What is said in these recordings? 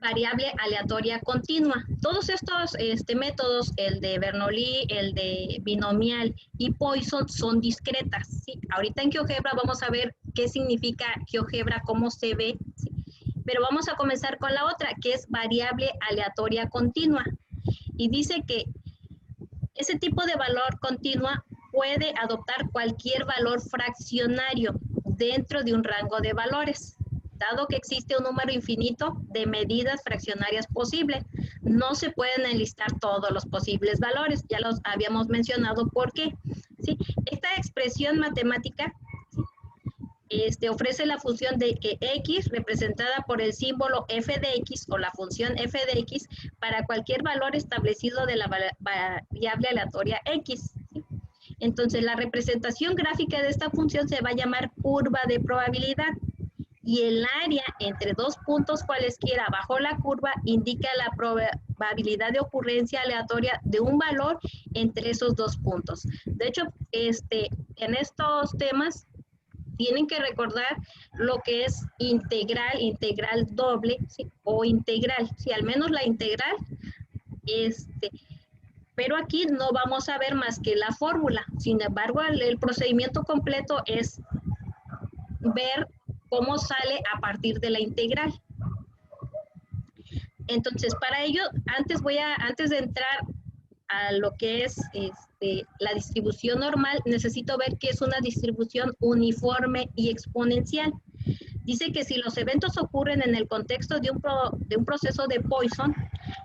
variable aleatoria continua. Todos estos métodos, el de Bernoulli, el de binomial y Poisson, son discretas, ¿sí? Ahorita en GeoGebra vamos a ver qué significa GeoGebra, cómo se ve, ¿sí? Pero vamos a comenzar con la otra, que es variable aleatoria continua. Y dice que ese tipo de valor continua puede adoptar cualquier valor fraccionario dentro de un rango de valores, dado que existe un número infinito de medidas fraccionarias posibles. No se pueden enlistar todos los posibles valores, ya los habíamos mencionado por qué. ¿Sí? Esta expresión matemática, ¿sí? Ofrece la función de que x, representada por el símbolo f de x o la función f de x, para cualquier valor establecido de la variable aleatoria x. ¿Sí? Entonces, la representación gráfica de esta función se va a llamar curva de probabilidad. Y el área entre dos puntos cualesquiera bajo la curva indica la probabilidad de ocurrencia aleatoria de un valor entre esos dos puntos. De hecho, en estos temas tienen que recordar lo que es integral, integral doble, ¿sí? O integral, ¿sí? Al menos la integral, pero aquí no vamos a ver más que la fórmula. Sin embargo, el procedimiento completo es ver cómo sale a partir de la integral. Entonces, para ello, antes de entrar a lo que es la distribución normal, necesito ver qué es una distribución uniforme y exponencial. Dice que si los eventos ocurren en el contexto de un proceso de Poisson,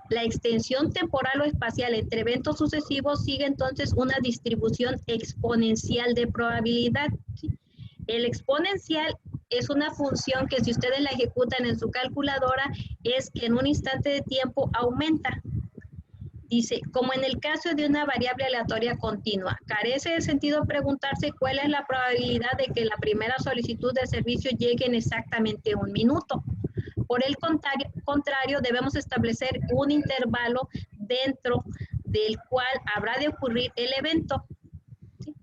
la extensión temporal o espacial entre eventos sucesivos sigue entonces una distribución exponencial de probabilidad. ¿Sí? El exponencial es una función que si ustedes la ejecutan en su calculadora, es que en un instante de tiempo aumenta. Dice, como en el caso de una variable aleatoria continua, carece de sentido preguntarse cuál es la probabilidad de que la primera solicitud de servicio llegue en exactamente un minuto. Por el contrario, debemos establecer un intervalo dentro del cual habrá de ocurrir el evento. ¿Sí?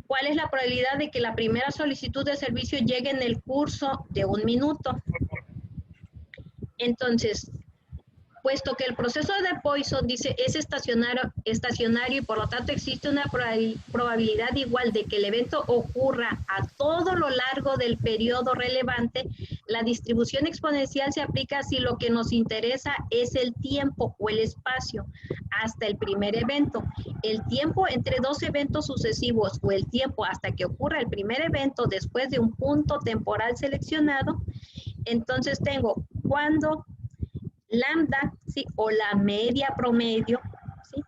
¿Cuál es la probabilidad de que la primera solicitud de servicio llegue en el curso de un minuto? Entonces, puesto que el proceso de Poisson, dice, es estacionario y por lo tanto existe una probabilidad igual de que el evento ocurra a todo lo largo del periodo relevante, la distribución exponencial se aplica si lo que nos interesa es el tiempo o el espacio hasta el primer evento. El tiempo entre dos eventos sucesivos o el tiempo hasta que ocurra el primer evento después de un punto temporal seleccionado. Entonces tengo cuando lambda, ¿sí? O la media promedio, ¿sí?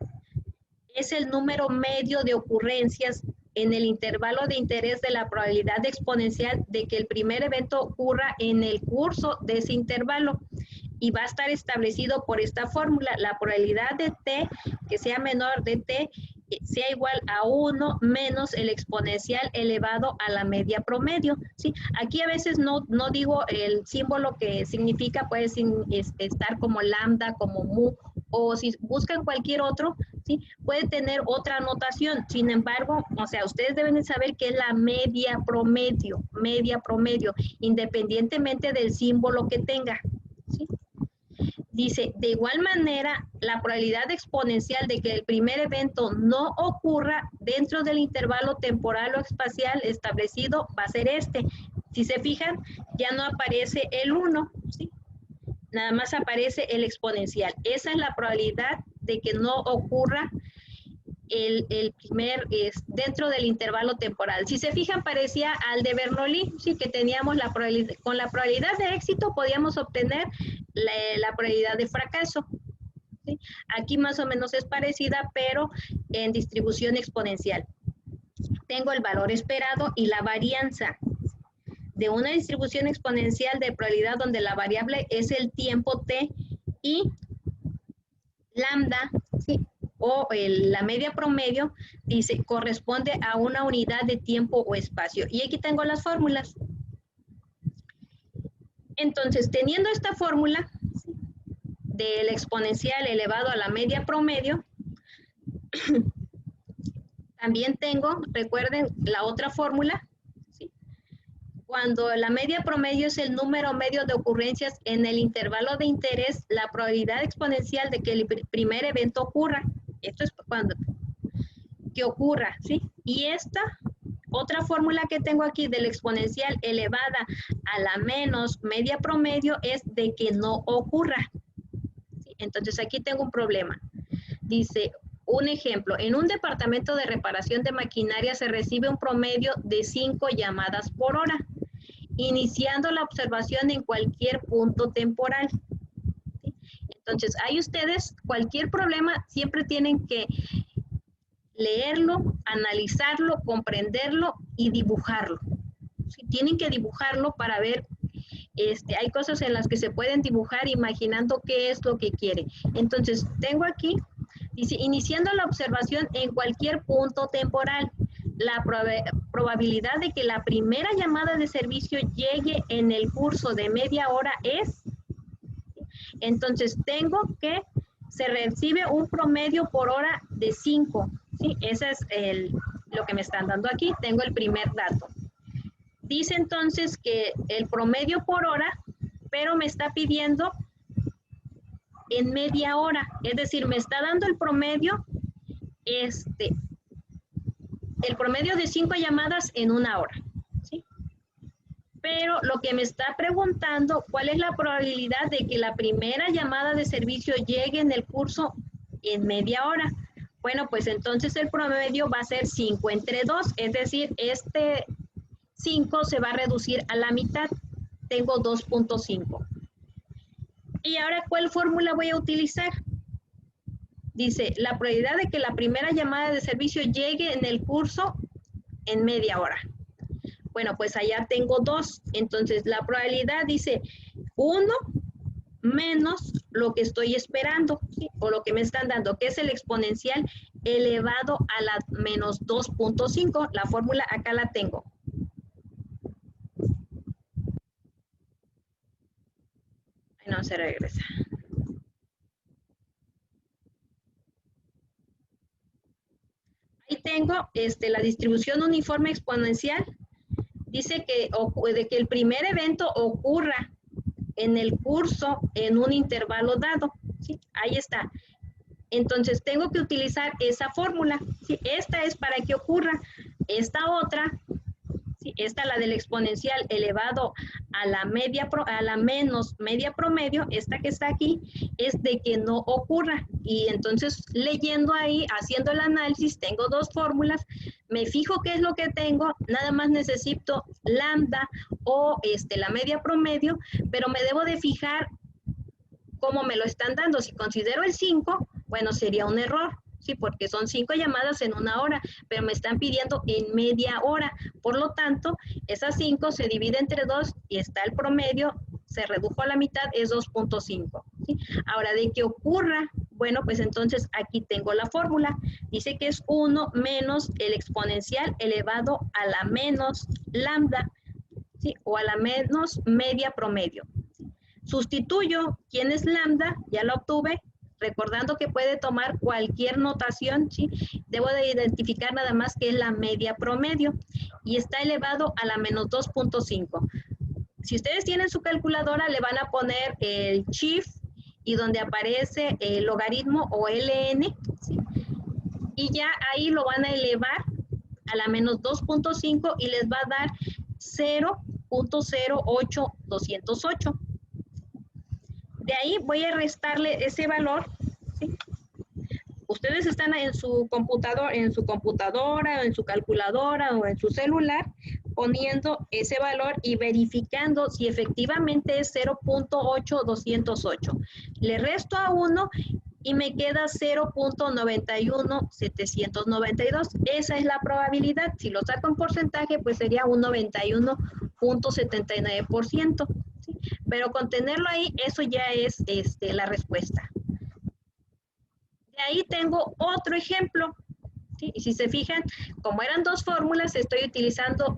Es el número medio de ocurrencias en el intervalo de interés de la probabilidad exponencial de que el primer evento ocurra en el curso de ese intervalo y va a estar establecido por esta fórmula. La probabilidad de t que sea menor de t sea igual a 1 menos el exponencial elevado a la media promedio, ¿sí? Aquí a veces no digo el símbolo que significa, puede estar como lambda, como mu, o si buscan cualquier otro, ¿sí? Puede tener otra anotación. Sin embargo, o sea, ustedes deben de saber que es la media promedio, independientemente del símbolo que tenga, ¿sí? Dice, de igual manera, la probabilidad exponencial de que el primer evento no ocurra dentro del intervalo temporal o espacial establecido va a ser este. Si se fijan, ya no aparece el 1, ¿sí? Nada más aparece el exponencial. Esa es la probabilidad de que no ocurra el primer dentro del intervalo temporal. Si se fijan, parecía al de Bernoulli, sí, que teníamos la probabilidad, con la probabilidad de éxito podíamos obtener la probabilidad de fracaso. ¿Sí? Aquí más o menos es parecida, pero en distribución exponencial. Tengo el valor esperado y la varianza de una distribución exponencial de probabilidad donde la variable es el tiempo t y lambda, ¿sí? O la media promedio, dice, corresponde a una unidad de tiempo o espacio. Y aquí tengo las fórmulas. Entonces, teniendo esta fórmula, ¿sí?, del exponencial elevado a la media promedio, también tengo, recuerden, la otra fórmula, ¿sí?, Cuando la media promedio es el número medio de ocurrencias en el intervalo de interés, la probabilidad exponencial de que el primer evento ocurra. Esto es cuando que ocurra, ¿sí? Y esta otra fórmula que tengo aquí del exponencial elevada a la menos media promedio es de que no ocurra. ¿Sí? Entonces aquí tengo un problema. Dice, un ejemplo, en un departamento de reparación de maquinaria se recibe un promedio de 5 llamadas por hora, iniciando la observación en cualquier punto temporal. ¿Sí? Entonces, ahí ustedes, cualquier problema, siempre tienen que leerlo, analizarlo, comprenderlo y dibujarlo. ¿Sí? Tienen que dibujarlo para ver, hay cosas en las que se pueden dibujar imaginando qué es lo que quiere. Entonces, tengo aquí, dice, iniciando la observación en cualquier punto temporal, la probabilidad de que la primera llamada de servicio llegue en el curso de media hora es, entonces tengo que se recibe un promedio por hora de 5. ¿Sí? Ese es lo que me están dando aquí. Tengo el primer dato. Dice entonces que el promedio por hora, pero me está pidiendo en media hora. Es decir, me está dando el promedio, el promedio de 5 llamadas en una hora. ¿Sí? Pero lo que me está preguntando, ¿cuál es la probabilidad de que la primera llamada de servicio llegue en el curso en media hora? Bueno, pues entonces el promedio va a ser 5 entre 2, es decir, este 5 se va a reducir a la mitad, tengo 2.5. Y ahora, ¿cuál fórmula voy a utilizar? Dice, la probabilidad de que la primera llamada de servicio llegue en el curso en media hora. Bueno, pues allá tengo 2, entonces la probabilidad dice 1 menos lo que estoy esperando, ¿sí? O lo que me están dando, que es el exponencial elevado a la menos 2.5. La fórmula acá la tengo. No se regresa. Ahí tengo la distribución uniforme exponencial. Dice que, de que el primer evento ocurra en el curso en un intervalo dado. ¿Sí? Ahí está. Entonces tengo que utilizar esa fórmula. ¿Sí? Esta es para que ocurra. Esta otra, ¿sí? Esta la del exponencial elevado a la menos media promedio, esta que está aquí, es de que no ocurra. Y entonces leyendo ahí, haciendo el análisis, tengo 2 fórmulas, me fijo qué es lo que tengo, nada más necesito lambda o la media promedio, pero me debo de fijar cómo me lo están dando. Si considero el 5, bueno, sería un error, ¿sí? Porque son 5 llamadas en una hora, pero me están pidiendo en media hora. Por lo tanto, esas 5 se divide entre 2 y está el promedio, se redujo a la mitad, es 2.5. ¿Sí? Ahora, de que ocurra, bueno, pues entonces aquí tengo la fórmula. Dice que es 1 menos el exponencial elevado a la menos lambda, ¿sí? O a la menos media promedio. Sustituyo quién es lambda, ya lo obtuve, recordando que puede tomar cualquier notación, ¿sí? Debo de identificar nada más que es la media promedio y está elevado a la menos 2.5. Si ustedes tienen su calculadora, le van a poner el shift y donde aparece el logaritmo o ln, ¿sí? Y ya ahí lo van a elevar a la menos 2.5 y les va a dar 0.08208. De ahí voy a restarle ese valor, ¿sí? Ustedes están en su computadora, en su calculadora o en su celular poniendo ese valor y verificando si efectivamente es 0.8208. Le resto a 1 y me queda 0.91792. Esa es la probabilidad. Si lo saco en porcentaje, pues sería un 91.79%. Pero con tenerlo ahí, eso ya es la respuesta. De ahí tengo otro ejemplo, ¿sí? Y si se fijan, como eran 2 fórmulas, estoy utilizando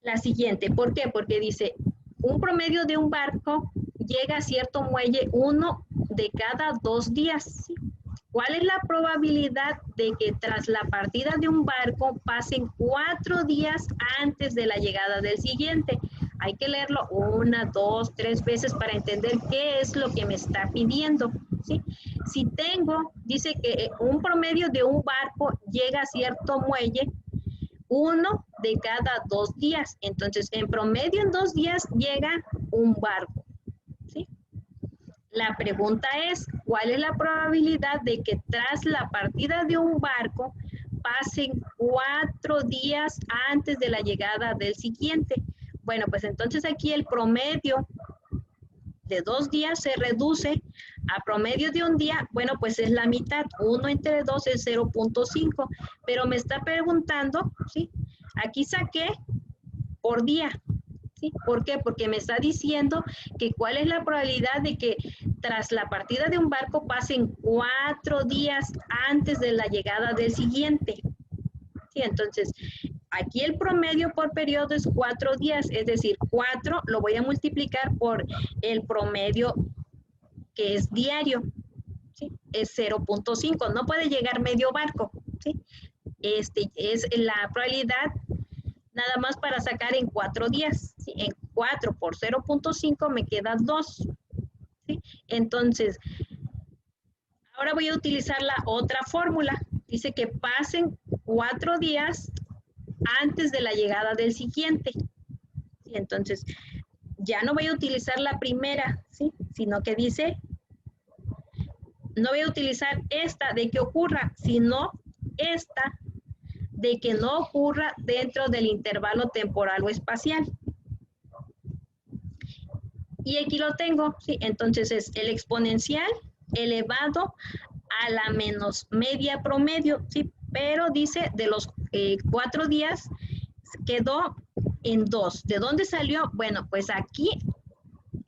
la siguiente. ¿Por qué? Porque dice, un promedio de un barco llega a cierto muelle 1 de cada 2 días. ¿Sí? ¿Cuál es la probabilidad de que tras la partida de un barco pasen 4 días antes de la llegada del siguiente? Hay que leerlo 1, 2, 3 veces para entender qué es lo que me está pidiendo, ¿sí? Si tengo, dice que un promedio de un barco llega a cierto muelle 1 de cada 2 días. Entonces, en promedio en 2 días llega un barco, ¿sí? La pregunta es, ¿cuál es la probabilidad de que tras la partida de un barco pasen 4 días antes de la llegada del siguiente? Bueno, pues entonces aquí el promedio de 2 días se reduce a promedio de un día, bueno, pues es la mitad, 1 entre 2 es 0.5, pero me está preguntando, ¿sí? Aquí saqué por día, ¿sí? ¿Por qué? Porque me está diciendo que cuál es la probabilidad de que tras la partida de un barco pasen 4 días antes de la llegada del siguiente. ¿Sí? Entonces, aquí el promedio por periodo es 4 días, es decir, 4 lo voy a multiplicar por el promedio que es diario, ¿sí? Es 0.5, no puede llegar medio barco, ¿sí? Este es la probabilidad nada más para sacar en 4 días, ¿sí? En 4 por 0.5 me queda 2, ¿sí? Entonces, ahora voy a utilizar la otra fórmula, dice que pasen 4 días antes de la llegada del siguiente, ¿sí? Entonces, ya no voy a utilizar la primera, ¿sí? Sino que dice, no voy a utilizar esta de que ocurra, sino esta de que no ocurra dentro del intervalo temporal o espacial. Y aquí lo tengo, ¿sí? Entonces es el exponencial elevado a la menos media promedio, ¿sí? Pero dice de los 4 días quedó en 2. ¿De dónde salió? Bueno, pues aquí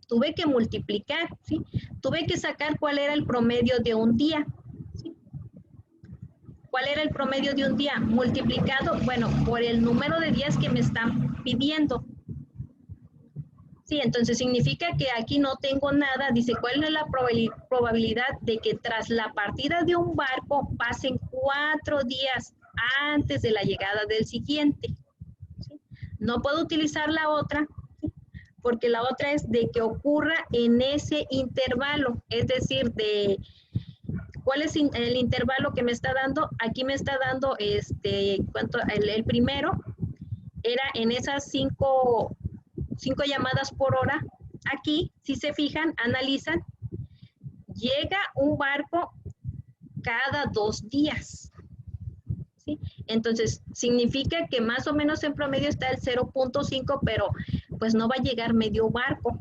tuve que multiplicar, ¿sí? Tuve que sacar cuál era el promedio de un día, ¿sí? ¿Cuál era el promedio de un día? Multiplicado, bueno, por el número de días que me están pidiendo. Sí, entonces significa que aquí no tengo nada. Dice, ¿cuál es la probabilidad de que tras la partida de un barco pasen 4 días antes de la llegada del siguiente? ¿Sí? No puedo utilizar la otra, ¿sí? Porque la otra es de que ocurra en ese intervalo, es decir, de ¿cuál es el intervalo que me está dando? Aquí me está dando ¿cuánto? El primero era en esas 5 llamadas por hora. Aquí, si se fijan, analizan, llega un barco cada 2 días. ¿Sí? Entonces, significa que más o menos en promedio está el 0.5, pero pues no va a llegar medio barco.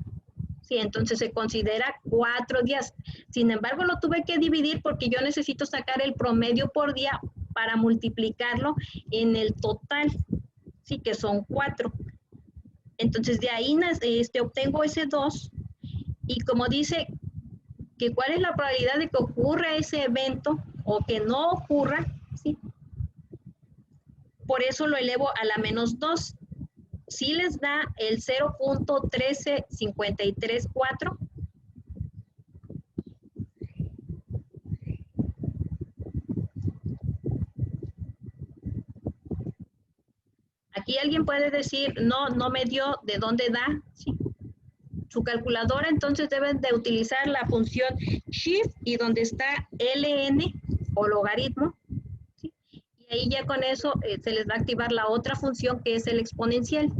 Sí, entonces se considera 4 días. Sin embargo, lo tuve que dividir porque yo necesito sacar el promedio por día para multiplicarlo en el total, sí, que son 4. Entonces, de ahí obtengo ese 2. Y como dice que cuál es la probabilidad de que ocurra ese evento o que no ocurra, ¿sí? Por eso lo elevo a la menos 2. Sí les da el 0.13534. Aquí alguien puede decir, no, no me dio de dónde da, ¿sí? Su calculadora, entonces deben de utilizar la función shift y donde está ln o logaritmo, ¿sí? Y ahí ya con eso se les va a activar la otra función que es el exponencial.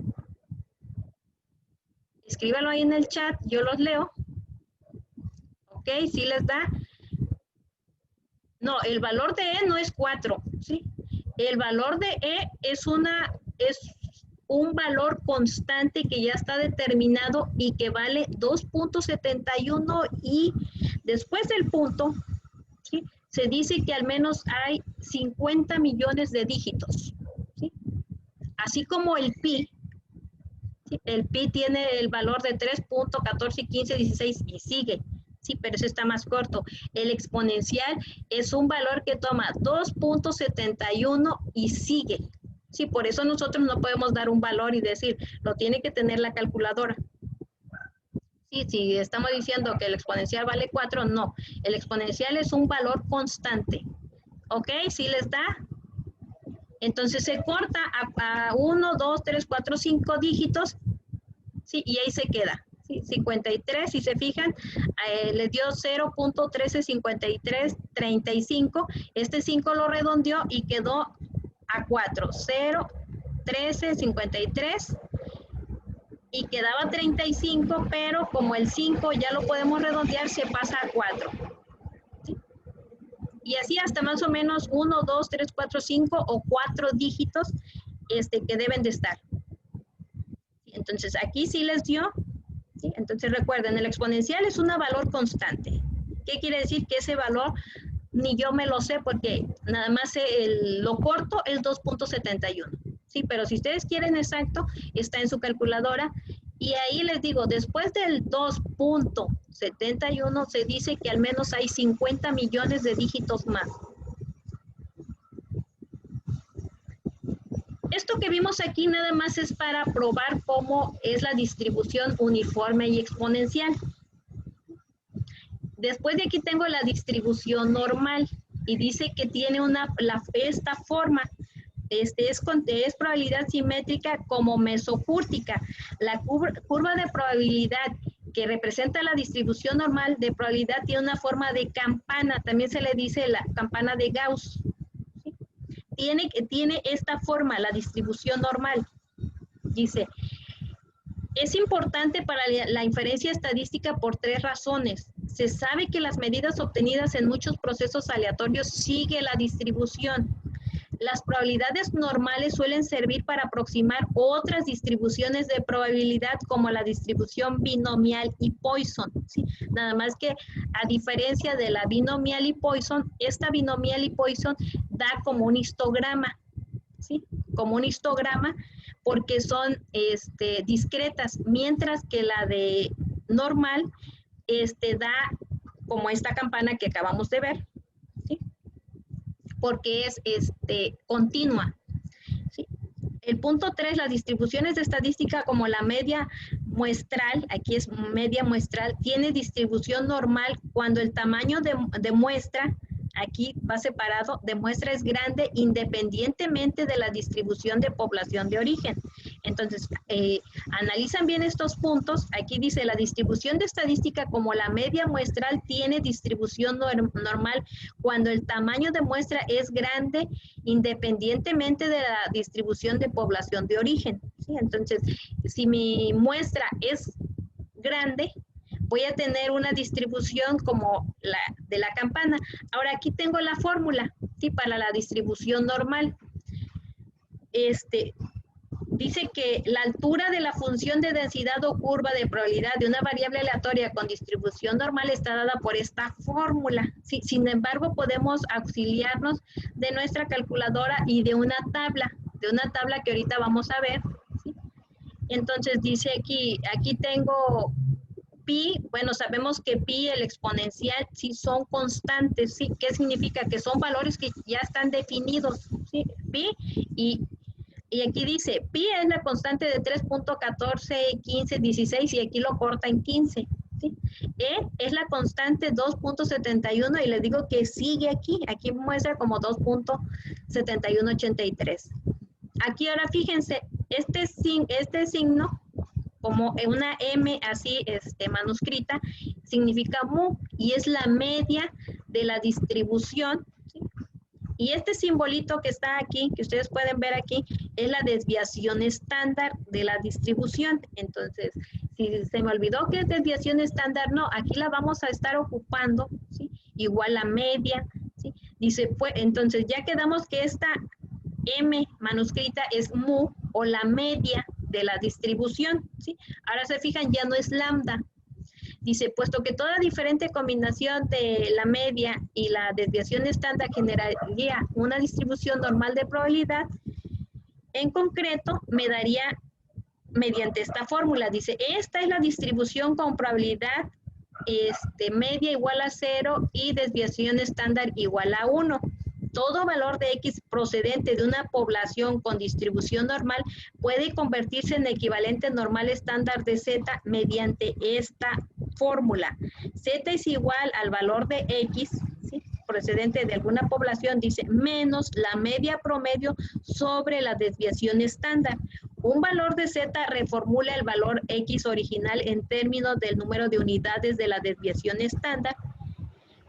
Escríbalo ahí en el chat, yo los leo. Ok, sí les da. No, el valor de E no es 4, ¿sí? El valor de E es un valor constante que ya está determinado y que vale 2.71 y después del punto, ¿sí? Se dice que al menos hay 50 millones de dígitos, ¿sí? Así como el pi, ¿sí? El pi tiene el valor de 3.14, 15, 16 y sigue, sí, pero eso está más corto. El exponencial es un valor que toma 2.71 y sigue. Sí, por eso nosotros no podemos dar un valor y decir, lo tiene que tener la calculadora. Sí, si estamos diciendo que el exponencial vale 4, no. El exponencial es un valor constante. ¿Ok? ¿Sí les da? Entonces se corta a 1, 2, 3, 4, 5 dígitos, ¿sí? Y ahí se queda. ¿Sí? 53, si se fijan, le dio 0.135335. Este 5 lo redondeó y quedó a 4. 0, 13, 53 y quedaba 35, pero como el 5 ya lo podemos redondear, se pasa a 4. ¿Sí? Y así hasta más o menos 1, 2, 3, 4, 5 o 4 dígitos que deben de estar. Entonces aquí sí les dio. ¿Sí? Entonces recuerden, el exponencial es un valor constante. ¿Qué quiere decir? Que ese valor ni yo me lo sé porque nada más lo corto es 2.71. Sí, pero si ustedes quieren exacto, está en su calculadora. Y ahí les digo, después del 2.71 se dice que al menos hay 50 millones de dígitos más. Esto que vimos aquí nada más es para probar cómo es la distribución uniforme y exponencial. Después de aquí tengo la distribución normal y dice que tiene esta forma. Es probabilidad simétrica como mesocúrtica. La curva de probabilidad que representa la distribución normal de probabilidad tiene una forma de campana. También se le dice la campana de Gauss. ¿Sí? Tiene esta forma, la distribución normal. Dice, es importante para la inferencia estadística por 3 razones. Se sabe que las medidas obtenidas en muchos procesos aleatorios siguen la distribución. Las probabilidades normales suelen servir para aproximar otras distribuciones de probabilidad como la distribución binomial y Poisson. ¿Sí? Nada más que a diferencia de la binomial y Poisson, esta binomial y Poisson da como un histograma. ¿Sí? Como un histograma porque son discretas, mientras que la de normal da como esta campana que acabamos de ver, ¿sí? Porque es continua. ¿Sí? El punto 3, las distribuciones de estadística como la media muestral, aquí es media muestral, tiene distribución normal cuando el tamaño de muestra, aquí va separado, de muestra es grande independientemente de la distribución de población de origen. Entonces, analizan bien estos puntos. Aquí dice, la distribución de estadística como la media muestral tiene distribución normal cuando el tamaño de muestra es grande independientemente de la distribución de población de origen. ¿Sí? Entonces, si mi muestra es grande, voy a tener una distribución como la de la campana. Ahora aquí tengo la fórmula, ¿sí? Para la distribución normal. Dice que la altura de la función de densidad o curva de probabilidad de una variable aleatoria con distribución normal está dada por esta fórmula. ¿Sí? Sin embargo, podemos auxiliarnos de nuestra calculadora y de una tabla que ahorita vamos a ver. ¿Sí? Entonces dice aquí tengo pi, bueno, sabemos que pi, el exponencial, sí son constantes, ¿sí? ¿Qué significa? Que son valores que ya están definidos, ¿sí? Pi y aquí dice, pi es la constante de 3.14, 15, 16 y aquí lo corta en 15. ¿Sí? E es la constante 2.71 y les digo que sigue aquí muestra como 2.7183. Aquí ahora fíjense, este signo, como una M así manuscrita, significa mu y es la media de la distribución. ¿Sí? Y este simbolito que está aquí, que ustedes pueden ver aquí, es la desviación estándar de la distribución. Entonces, si se me olvidó que es desviación estándar, no, aquí la vamos a estar ocupando, ¿sí? Igual la media, ¿sí? Dice, pues, entonces ya quedamos que esta M manuscrita es mu o la media de la distribución, ¿sí? Ahora se fijan, ya no es lambda. Dice, puesto que toda diferente combinación de la media y la desviación estándar generaría una distribución normal de probabilidad, en concreto me daría mediante esta fórmula. Dice, esta es la distribución con probabilidad media igual a 0 y desviación estándar igual a 1. todo valor de X procedente de una población con distribución normal puede convertirse en equivalente normal estándar de Z mediante esta fórmula. Z es igual al valor de X, ¿sí?, procedente de alguna población, dice, menos la media promedio sobre la desviación estándar. Un valor de Z reformula el valor X original en términos del número de unidades de la desviación estándar.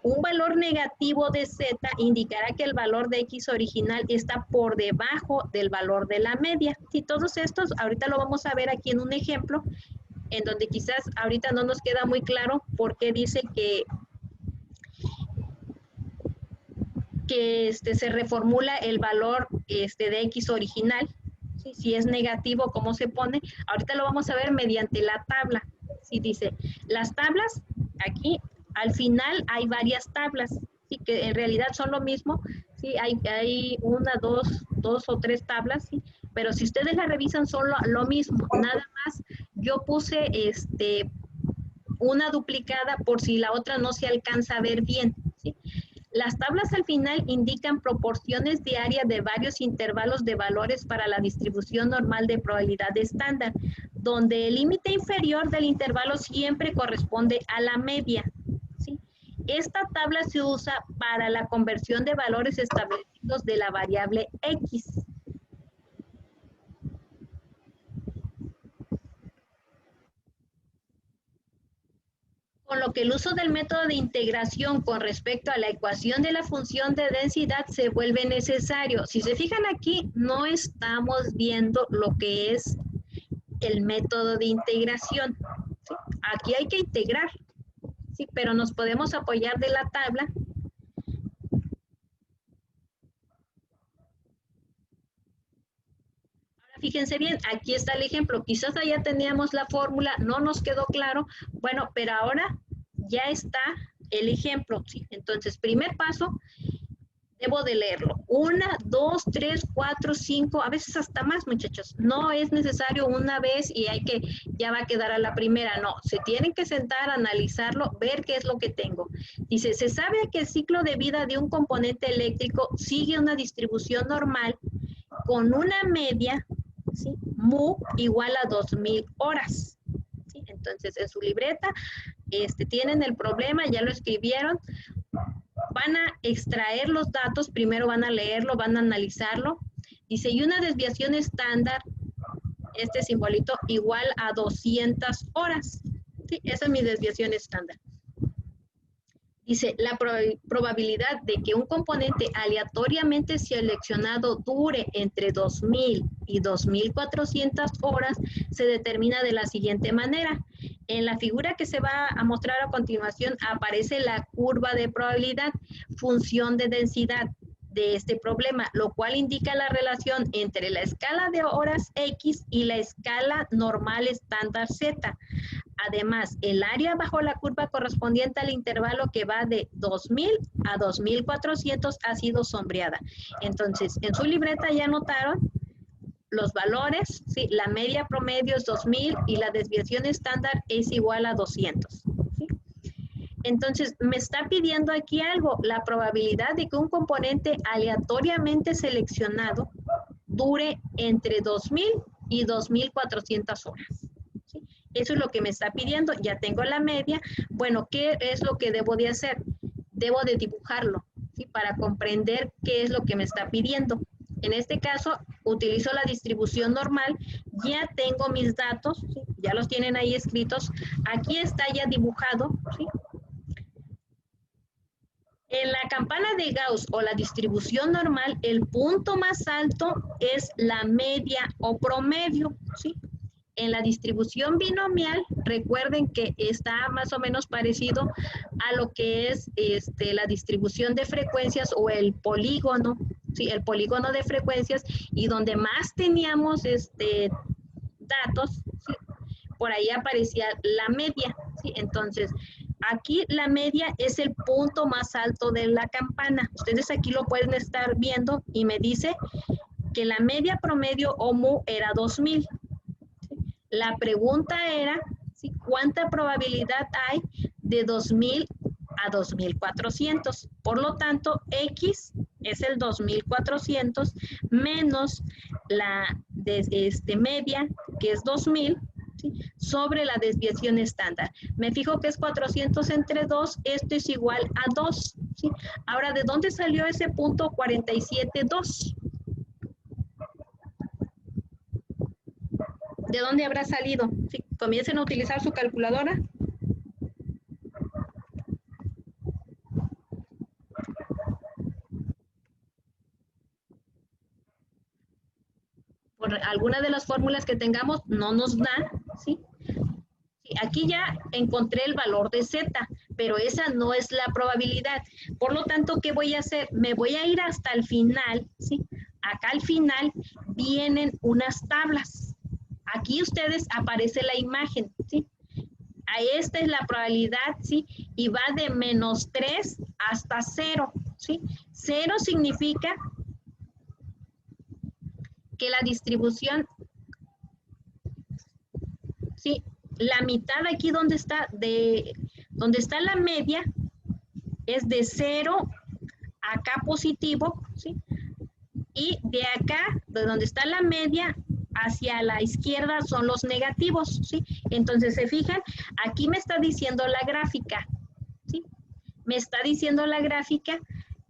Un valor negativo de Z indicará que el valor de X original está por debajo del valor de la media. Y todos estos, ahorita lo vamos a ver aquí en un ejemplo, en donde quizás ahorita no nos queda muy claro por qué dice que se reformula el valor de X original. ¿Sí? Si es negativo, ¿cómo se pone? Ahorita lo vamos a ver mediante la tabla. ¿Sí? Dice, las tablas, aquí al final hay varias tablas, ¿sí?, que en realidad son lo mismo. ¿Sí? Hay una, dos o tres tablas, ¿sí?, pero si ustedes la revisan son lo mismo. Nada más yo puse una duplicada por si la otra no se alcanza a ver bien. ¿Sí? Las tablas al final indican proporciones diarias de varios intervalos de valores para la distribución normal de probabilidad estándar, donde el límite inferior del intervalo siempre corresponde a la media. ¿Sí? Esta tabla se usa para la conversión de valores establecidos de la variable X. Con lo que el uso del método de integración con respecto a la ecuación de la función de densidad se vuelve necesario. Si se fijan aquí, no estamos viendo lo que es el método de integración. ¿Sí? Aquí hay que integrar, ¿sí?, pero nos podemos apoyar de la tabla. Fíjense bien, aquí está el ejemplo. Quizás allá teníamos la fórmula, no nos quedó claro. Bueno, pero ahora ya está el ejemplo. ¿Sí? Entonces, primer paso, debo de leerlo. 1, 2, 3, 4, 5, a veces hasta más, muchachos. No es necesario una vez y ya va a quedar a la primera. No, se tienen que sentar, analizarlo, ver qué es lo que tengo. Dice, se sabe que el ciclo de vida de un componente eléctrico sigue una distribución normal con una media, ¿sí?, mu igual a 2000 horas. ¿Sí? Entonces, en su libreta tienen el problema, ya lo escribieron. Van a extraer los datos, primero van a leerlo, van a analizarlo. Dice, y una desviación estándar, este simbolito, igual a 200 horas. ¿Sí? Esa es mi desviación estándar. Dice, la probabilidad de que un componente aleatoriamente seleccionado dure entre 2000 y 2400 horas se determina de la siguiente manera. En la figura que se va a mostrar a continuación aparece la curva de probabilidad, función de densidad de este problema, lo cual indica la relación entre la escala de horas X y la escala normal estándar Z. Además, el área bajo la curva correspondiente al intervalo que va de 2000 a 2400 ha sido sombreada. Entonces, en su libreta ya anotaron los valores, ¿sí? La media promedio es 2000 y la desviación estándar es igual a 200. ¿Sí? Entonces, me está pidiendo aquí algo, la probabilidad de que un componente aleatoriamente seleccionado dure entre 2000 y 2400 horas. ¿Sí? Eso es lo que me está pidiendo, ya tengo la media. Bueno, ¿qué es lo que debo de hacer? Debo de dibujarlo, ¿sí?, para comprender qué es lo que me está pidiendo. En este caso, utilizo la distribución normal, ya tengo mis datos, ¿sí?, ya los tienen ahí escritos. Aquí está ya dibujado, ¿sí? En la campana de Gauss o la distribución normal, el punto más alto es la media o promedio, ¿sí? En la distribución binomial, recuerden que está más o menos parecido a lo que es la distribución de frecuencias o el polígono, ¿sí?, el polígono de frecuencias, y donde más teníamos datos, ¿sí?, por ahí aparecía la media, ¿sí? Entonces, aquí la media es el punto más alto de la campana. Ustedes aquí lo pueden estar viendo y me dice que la media promedio o mu era 2000. ¿Sí? La pregunta era, ¿sí?, ¿cuánta probabilidad hay de 2000 a 2400? Por lo tanto, X es el 2400 menos la media, que es 2000, ¿sí? Sobre la desviación estándar. Me fijo que es 400 entre 2, esto es igual a 2, ¿sí? Ahora, ¿de dónde salió ese punto 47,2? ¿De dónde habrá salido? ¿Sí? Comiencen a utilizar su calculadora. Por alguna de las fórmulas que tengamos no nos da, ¿sí? Sí, aquí ya encontré el valor de Z, pero esa no es la probabilidad. Por lo tanto, ¿qué voy a hacer? Me voy a ir hasta el final, ¿sí? Acá al final vienen unas tablas. Aquí ustedes aparece la imagen, ¿sí? Esta es la probabilidad, ¿sí? Y va de -3 hasta 0, ¿sí? 0 significa que la distribución, ¿sí? La mitad aquí donde está la media es de 0 acá positivo, ¿sí? Y de acá, de donde está la media, hacia la izquierda son los negativos, ¿sí? Entonces, se fijan, aquí me está diciendo la gráfica, ¿sí? Me está diciendo la gráfica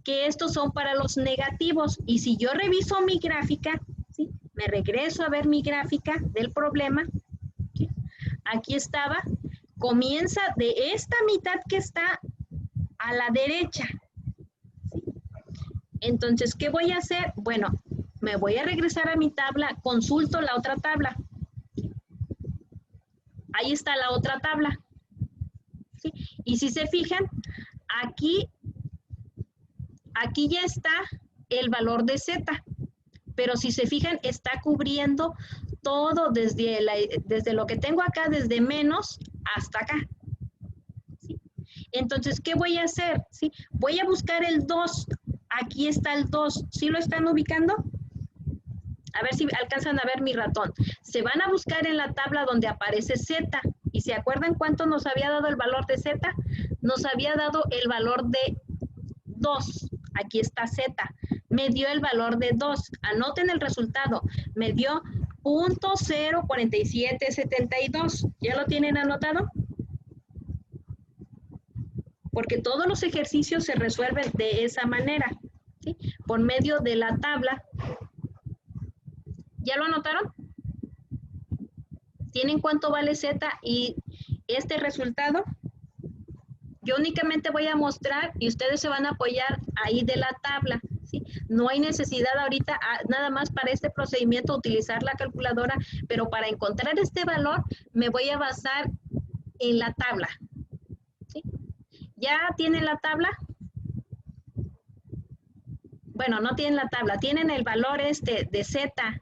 que estos son para los negativos. Y si yo reviso mi gráfica, ¿sí? Me regreso a ver mi gráfica del problema, ¿sí? Aquí estaba, comienza de esta mitad que está a la derecha, ¿sí? Entonces, ¿qué voy a hacer? Bueno, me voy a regresar a mi tabla, consulto la otra tabla. Ahí está la otra tabla, ¿sí? Y si se fijan, aquí ya está el valor de Z, pero si se fijan, está cubriendo todo desde lo que tengo acá, desde menos hasta acá, ¿sí? Entonces, ¿qué voy a hacer? ¿Sí? Voy a buscar el 2. Aquí está el 2. ¿Sí lo están ubicando? A ver si alcanzan a ver mi ratón. Se van a buscar en la tabla donde aparece Z. ¿Y se acuerdan cuánto nos había dado el valor de Z? Nos había dado el valor de 2. Aquí está Z. Me dio el valor de 2. Anoten el resultado. Me dio 0.04772. ¿Ya lo tienen anotado? Porque todos los ejercicios se resuelven de esa manera, ¿sí? Por medio de la tabla. ¿Ya lo anotaron? ¿Tienen cuánto vale Z y este resultado? Yo únicamente voy a mostrar y ustedes se van a apoyar ahí de la tabla, ¿sí? No hay necesidad ahorita, nada más para este procedimiento, utilizar la calculadora, pero para encontrar este valor me voy a basar en la tabla, ¿sí? ¿Ya tienen la tabla? Bueno, no tienen la tabla, tienen el valor de Z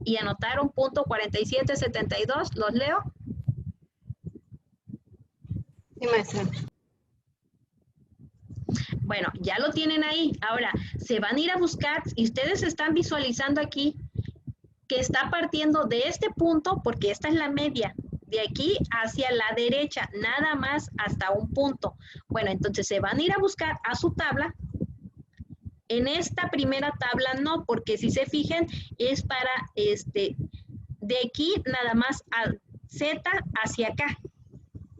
y anotaron .4772, ¿los leo? Sí, maestra. Bueno, ya lo tienen ahí. Ahora, se van a ir a buscar y ustedes están visualizando aquí que está partiendo de este punto, porque esta es la media, de aquí hacia la derecha, nada más hasta un punto. Bueno, entonces se van a ir a buscar a su tabla. En esta primera tabla no, porque si se fijan, es para de aquí nada más a Z hacia acá,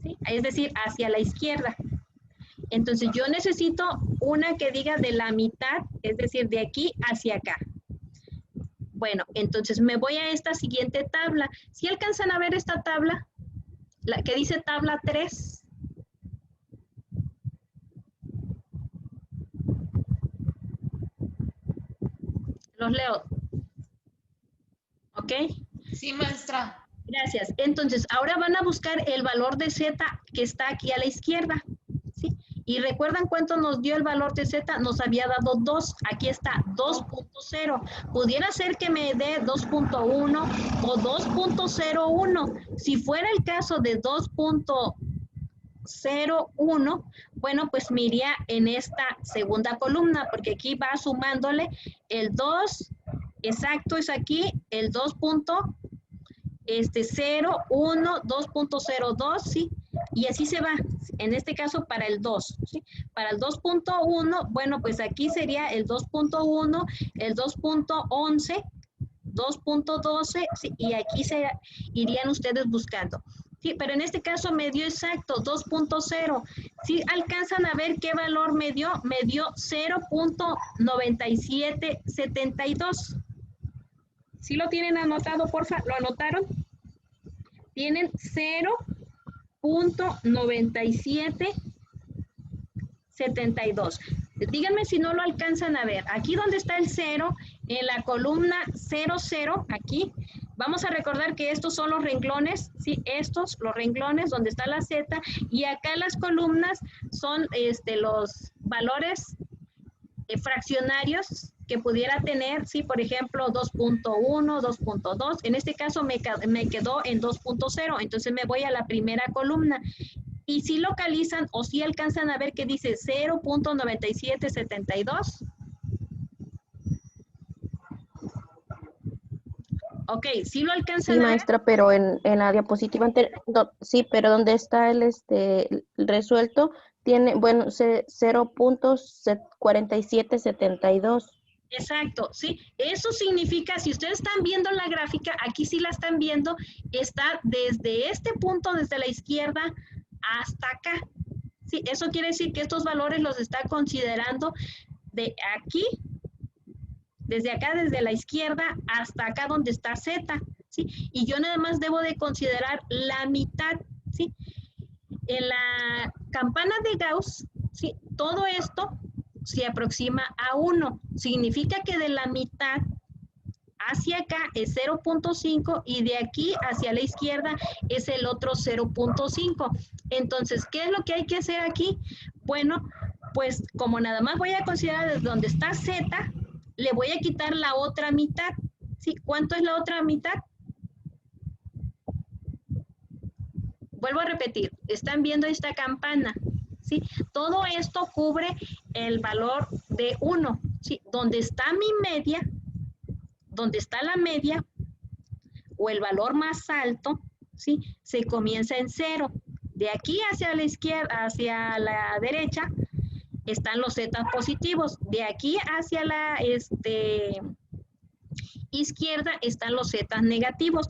¿sí? Es decir, hacia la izquierda. Entonces yo necesito una que diga de la mitad, es decir, de aquí hacia acá. Bueno, entonces me voy a esta siguiente tabla. ¿Sí alcanzan a ver esta tabla? La que dice tabla 3. Los leo. ¿Ok? Sí, maestra. Gracias. Entonces, ahora van a buscar el valor de Z que está aquí a la izquierda, ¿sí? Y recuerdan cuánto nos dio el valor de Z, nos había dado 2, aquí está 2.0. Pudiera ser que me dé 2.1 o 2.01. Si fuera el caso de 2.01, bueno, pues me iría en esta segunda columna, porque aquí va sumándole el 2, exacto, es aquí el 2.0, 1, 2.02, ¿sí? Y así se va, en este caso para el 2, ¿sí? Para el 2.1, bueno, pues aquí sería el 2.1, el 2.11, 2.12, ¿sí? Y aquí se irían ustedes buscando. Sí, pero en este caso me dio exacto 2.0. ¿Sí alcanzan a ver qué valor me dio? Me dio 0.9772. ¿Sí lo tienen anotado, porfa? ¿Lo anotaron? Tienen 0.9772. Díganme si no lo alcanzan a ver. Aquí donde está el 0, en la columna 00, aquí, vamos a recordar que estos son los renglones, ¿sí? Estos, los renglones donde está la Z, y acá las columnas son los valores fraccionarios que pudiera tener, ¿sí? Por ejemplo, 2.1, 2.2. En este caso me quedó en 2.0, entonces me voy a la primera columna. Y si localizan o si alcanzan a ver que dice 0.9772. Ok, sí lo alcanzan Sí, a ver. maestra, pero en la diapositiva anterior, sí, pero donde está el resuelto, tiene, bueno, 0.4772. Exacto, sí. Eso significa, si ustedes están viendo la gráfica, aquí sí la están viendo, está desde este punto, desde la izquierda, hasta acá. Sí, eso quiere decir que estos valores los está considerando de aquí, desde acá, desde la izquierda, hasta acá donde está Z, ¿sí? Y yo nada más debo de considerar la mitad, ¿sí? En la campana de Gauss, ¿sí? Todo esto se aproxima a 1. Significa que de la mitad hacia acá es 0.5 y de aquí hacia la izquierda es el otro 0.5. Entonces, ¿qué es lo que hay que hacer aquí? Bueno, pues como nada más voy a considerar desde donde está Z, le voy a quitar la otra mitad. ¿Sí? ¿Cuánto es la otra mitad? Vuelvo a repetir, están viendo esta campana, ¿sí? Todo esto cubre el valor de 1, ¿sí? Donde está mi media, donde está la media, o el valor más alto, ¿sí? Se comienza en 0. De aquí hacia la izquierda, hacia la derecha, están los Z positivos. De aquí hacia la izquierda están los Z negativos.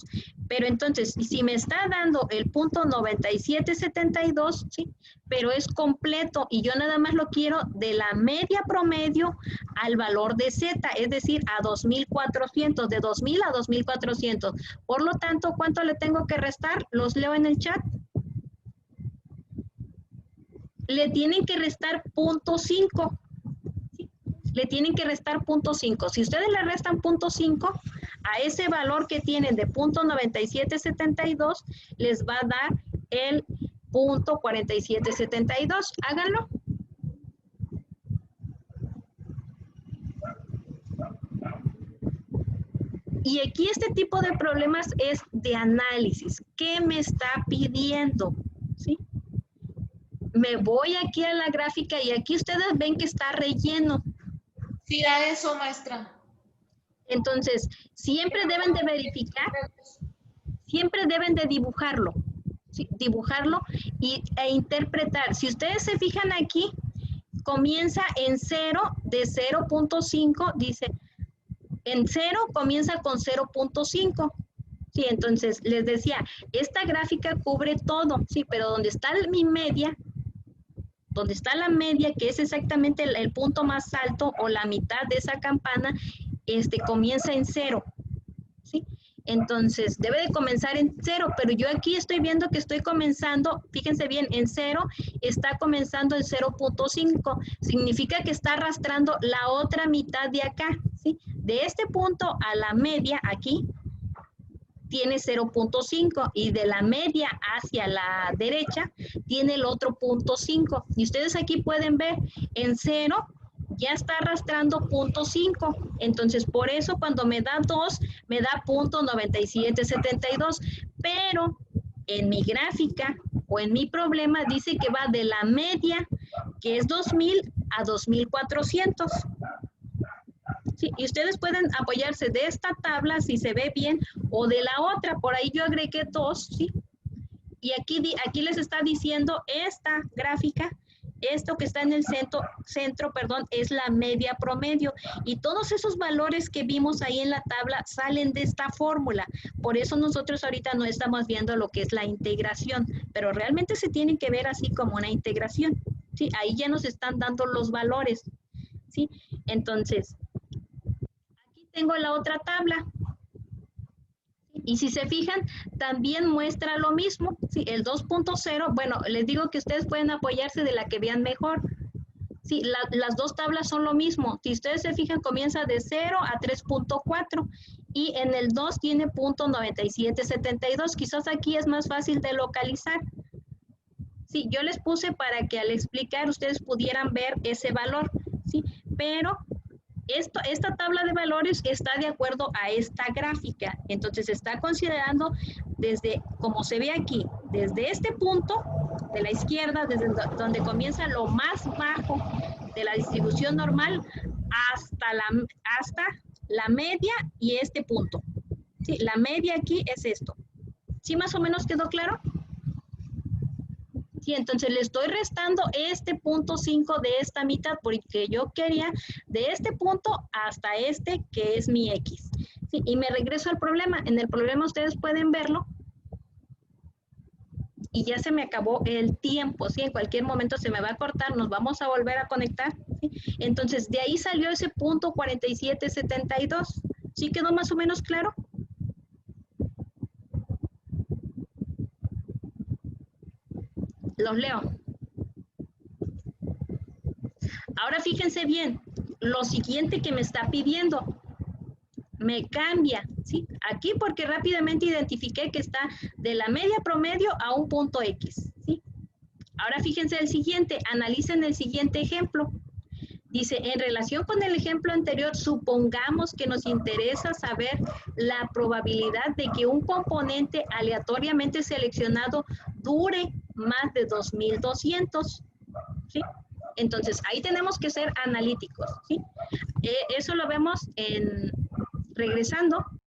Pero entonces, si me está dando el punto 9772, ¿sí? Pero es completo y yo nada más lo quiero de la media promedio al valor de Z, es decir, a 2400, de 2000 a 2400. Por lo tanto, ¿cuánto le tengo que restar? Los leo en el chat. Le tienen que restar 0.5. Le tienen que restar 0.5. Si ustedes le restan 0.5 a ese valor que tienen de 0.9772, les va a dar el 0.4772. Háganlo. Y aquí este tipo de problemas es de análisis. ¿Qué me está pidiendo? ¿Sí? Me voy aquí a la gráfica y aquí ustedes ven que está relleno. Sí, da eso, maestra. Entonces, siempre deben de verificar, siempre deben de dibujarlo, ¿sí? Dibujarlo e interpretar. Si ustedes se fijan aquí, comienza en 0, de 0.5, dice, en 0 comienza con 0.5. Sí, entonces les decía, esta gráfica cubre todo, sí, pero donde está mi media, donde está la media, que es exactamente el punto más alto o la mitad de esa campana, comienza en 0, ¿sí? Entonces, debe de comenzar en 0, pero yo aquí estoy viendo que estoy comenzando, fíjense bien, en 0 está comenzando en 0.5, significa que está arrastrando la otra mitad de acá, ¿sí? De este punto a la media, aquí, tiene 0.5 y de la media hacia la derecha tiene el otro 0.5. Y ustedes aquí pueden ver en 0 ya está arrastrando 0.5. Entonces, por eso cuando me da 2, me da 0.9772. Pero en mi gráfica o en mi problema dice que va de la media, que es 2000, a 2400. Sí, y ustedes pueden apoyarse de esta tabla si se ve bien o de la otra. Por ahí yo agregué 2, ¿sí? Y aquí les está diciendo esta gráfica, esto que está en el centro, es la media promedio. Y todos esos valores que vimos ahí en la tabla salen de esta fórmula. Por eso nosotros ahorita no estamos viendo lo que es la integración, pero realmente se tiene que ver así como una integración. ¿Sí? Ahí ya nos están dando los valores. ¿Sí? Entonces, aquí tengo la otra tabla. Y si se fijan, también muestra lo mismo, ¿sí? El 2.0, bueno, les digo que ustedes pueden apoyarse de la que vean mejor. Sí, las dos tablas son lo mismo. Si ustedes se fijan, comienza de 0 a 3.4 y en el 2 tiene .9772. Quizás aquí es más fácil de localizar. Sí, yo les puse para que al explicar ustedes pudieran ver ese valor, ¿sí? Pero esta tabla de valores está de acuerdo a esta gráfica. Entonces está considerando desde, como se ve aquí, desde este punto de la izquierda, desde donde comienza lo más bajo de la distribución normal hasta la media y este punto. ¿Sí? La media aquí es esto. ¿Sí más o menos quedó claro? Sí, entonces le estoy restando este punto 5 de esta mitad porque yo quería de este punto hasta este que es mi X. Sí, y me regreso al problema. En el problema ustedes pueden verlo y ya se me acabó el tiempo. ¿Sí? En cualquier momento se me va a cortar, nos vamos a volver a conectar. ¿Sí? Entonces de ahí salió ese punto 4772. ¿Sí quedó más o menos claro? Los leo. Ahora fíjense bien, lo siguiente que me está pidiendo, me cambia, ¿sí? Aquí porque rápidamente identifiqué que está de la media promedio a un punto X, ¿sí? Ahora fíjense el siguiente, analicen el siguiente ejemplo. Dice, en relación con el ejemplo anterior, supongamos que nos interesa saber la probabilidad de que un componente aleatoriamente seleccionado dure más de 2200, ¿sí? Entonces, ahí tenemos que ser analíticos, ¿sí? Eso lo vemos regresando